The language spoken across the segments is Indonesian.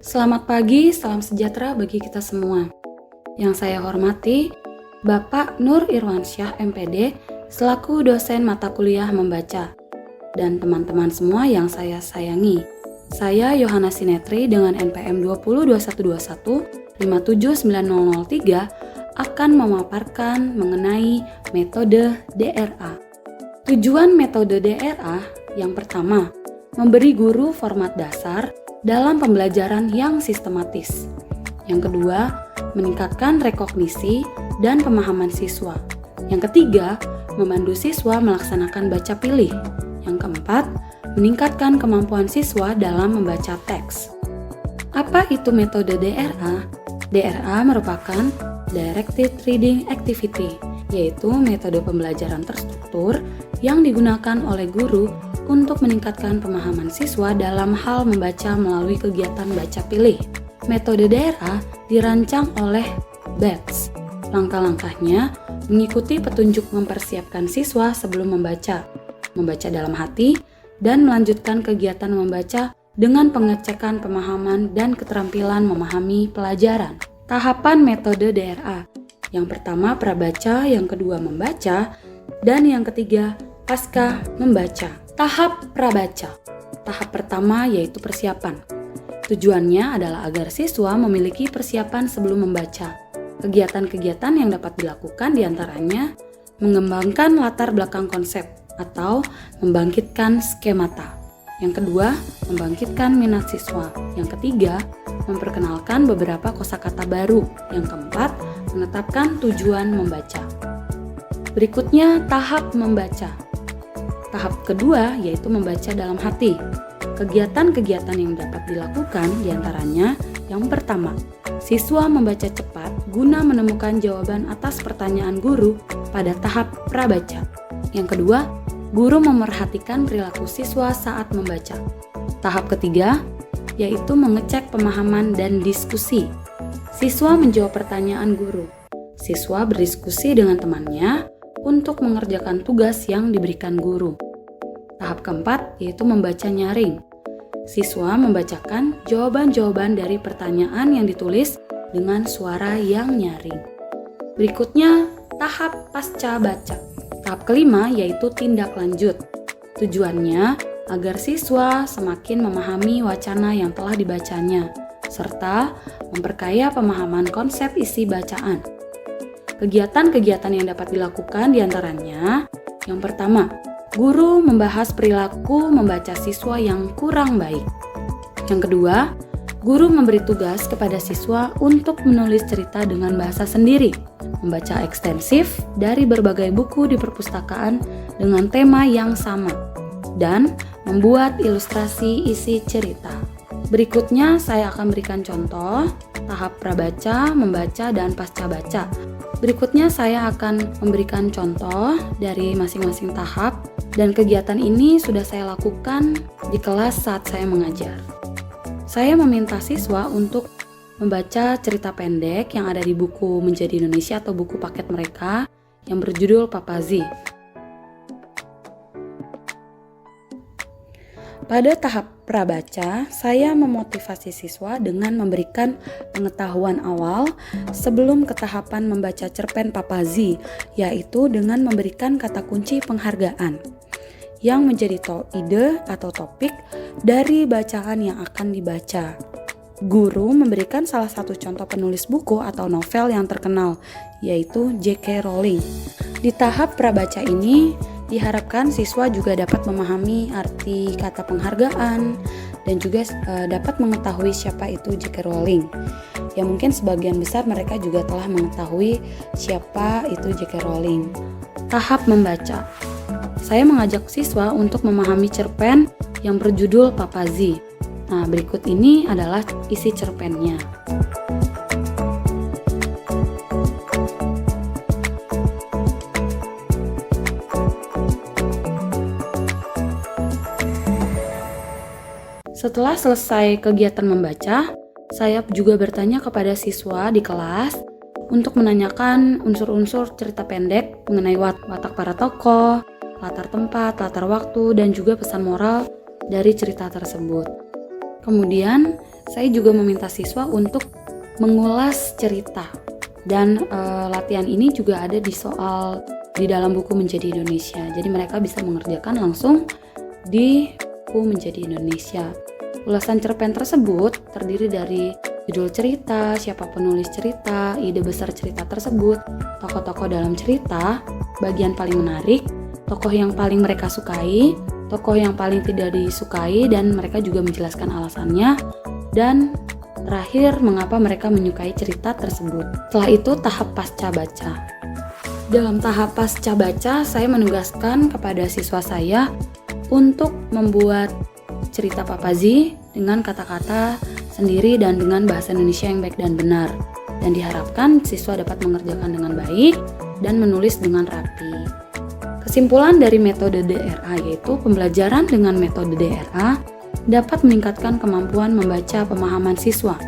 Selamat pagi, salam sejahtera bagi kita semua. Yang saya hormati, Bapak Nur Irwansyah MPD, selaku dosen mata kuliah membaca, dan teman-teman semua yang saya sayangi. Saya Yohana Sinetri dengan NPM 202121-57903 akan memaparkan mengenai metode DRA. Tujuan metode DRA yang pertama, memberi guru format dasar dalam pembelajaran yang sistematis. Yang kedua, meningkatkan rekognisi dan pemahaman siswa. Yang ketiga, memandu siswa melaksanakan baca pilih. Yang keempat, meningkatkan kemampuan siswa dalam membaca teks. Apa itu metode DRA? DRA merupakan Directed Reading Activity, yaitu metode pembelajaran terstruktur yang digunakan oleh guru untuk meningkatkan pemahaman siswa dalam hal membaca melalui kegiatan baca pilih. Metode DRA dirancang oleh Bates. Langkah-langkahnya mengikuti petunjuk mempersiapkan siswa sebelum membaca dalam hati, dan melanjutkan kegiatan membaca dengan pengecekan pemahaman dan keterampilan memahami pelajaran. Tahapan metode DRA. Yang pertama prabaca, yang kedua membaca, dan yang ketiga pasca membaca. Tahap prabaca. Tahap pertama yaitu persiapan. Tujuannya adalah agar siswa memiliki persiapan sebelum membaca. Kegiatan-kegiatan yang dapat dilakukan diantaranya mengembangkan latar belakang konsep atau membangkitkan skemata. Yang kedua, membangkitkan minat siswa. Yang ketiga, memperkenalkan beberapa kosakata baru. Yang keempat, menetapkan tujuan membaca. Berikutnya, tahap membaca. Tahap kedua yaitu membaca dalam hati. Kegiatan-kegiatan yang dapat dilakukan diantaranya yang pertama, siswa membaca cepat guna menemukan jawaban atas pertanyaan guru pada tahap prabaca. Yang kedua, guru memerhatikan perilaku siswa saat membaca. Tahap ketiga yaitu mengecek pemahaman dan diskusi. Siswa menjawab pertanyaan guru. Siswa berdiskusi dengan temannya untuk mengerjakan tugas yang diberikan guru. Tahap keempat yaitu membaca nyaring. Siswa membacakan jawaban-jawaban dari pertanyaan yang ditulis dengan suara yang nyaring. Berikutnya, tahap pasca baca. Tahap kelima yaitu tindak lanjut. Tujuannya agar siswa semakin memahami wacana yang telah dibacanya, serta memperkaya pemahaman konsep isi bacaan. Kegiatan-kegiatan yang dapat dilakukan diantaranya, yang pertama, guru membahas perilaku membaca siswa yang kurang baik. Yang kedua, guru memberi tugas kepada siswa untuk menulis cerita dengan bahasa sendiri, membaca ekstensif dari berbagai buku di perpustakaan dengan tema yang sama, dan membuat ilustrasi isi cerita. Berikutnya saya akan berikan contoh tahap prabaca, membaca, dan pasca baca. Berikutnya saya akan memberikan contoh dari masing-masing tahap, dan kegiatan ini sudah saya lakukan di kelas saat saya mengajar. Saya meminta siswa untuk membaca cerita pendek yang ada di buku Menjadi Indonesia atau buku paket mereka yang berjudul Papazi. Pada tahap prabaca, saya memotivasi siswa dengan memberikan pengetahuan awal sebelum ke tahapan membaca cerpen Papazi, yaitu dengan memberikan kata kunci penghargaan yang menjadi ide atau topik dari bacaan yang akan dibaca. Guru memberikan salah satu contoh penulis buku atau novel yang terkenal, yaitu J.K. Rowling. Di tahap prabaca ini, diharapkan siswa juga dapat memahami arti kata penghargaan dan juga dapat mengetahui siapa itu J.K. Rowling. Ya mungkin sebagian besar mereka juga telah mengetahui siapa itu J.K. Rowling. Tahap membaca. Saya mengajak siswa untuk memahami cerpen yang berjudul Papazi. Nah, berikut ini adalah isi cerpennya. Setelah selesai kegiatan membaca, saya juga bertanya kepada siswa di kelas untuk menanyakan unsur-unsur cerita pendek mengenai watak para tokoh, latar tempat, latar waktu, dan juga pesan moral dari cerita tersebut. Kemudian, saya juga meminta siswa untuk mengulas cerita. Dan latihan ini juga ada di dalam buku Menjadi Indonesia. Jadi mereka bisa mengerjakan langsung di buku Menjadi Indonesia. Ulasan cerpen tersebut terdiri dari judul cerita, siapa penulis cerita, ide besar cerita tersebut, tokoh-tokoh dalam cerita, bagian paling menarik, tokoh yang paling mereka sukai, tokoh yang paling tidak disukai, dan mereka juga menjelaskan alasannya, dan terakhir mengapa mereka menyukai cerita tersebut. Setelah itu tahap pasca baca. Dalam tahap pasca baca, saya menugaskan kepada siswa saya untuk membuat cerita Papazi dengan kata-kata sendiri dan dengan bahasa Indonesia yang baik dan benar. Dan diharapkan siswa dapat mengerjakan dengan baik dan menulis dengan rapi. Kesimpulan dari metode DRA yaitu pembelajaran dengan metode DRA dapat meningkatkan kemampuan membaca pemahaman siswa.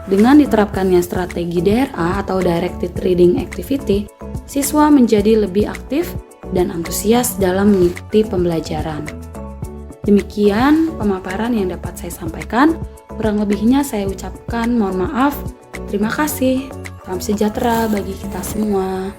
Dengan diterapkannya strategi DRA atau Directed Reading Activity, siswa menjadi lebih aktif dan antusias dalam mengikuti pembelajaran. Demikian pemaparan yang dapat saya sampaikan. Kurang lebihnya saya ucapkan mohon maaf. Terima kasih. Salam sejahtera bagi kita semua.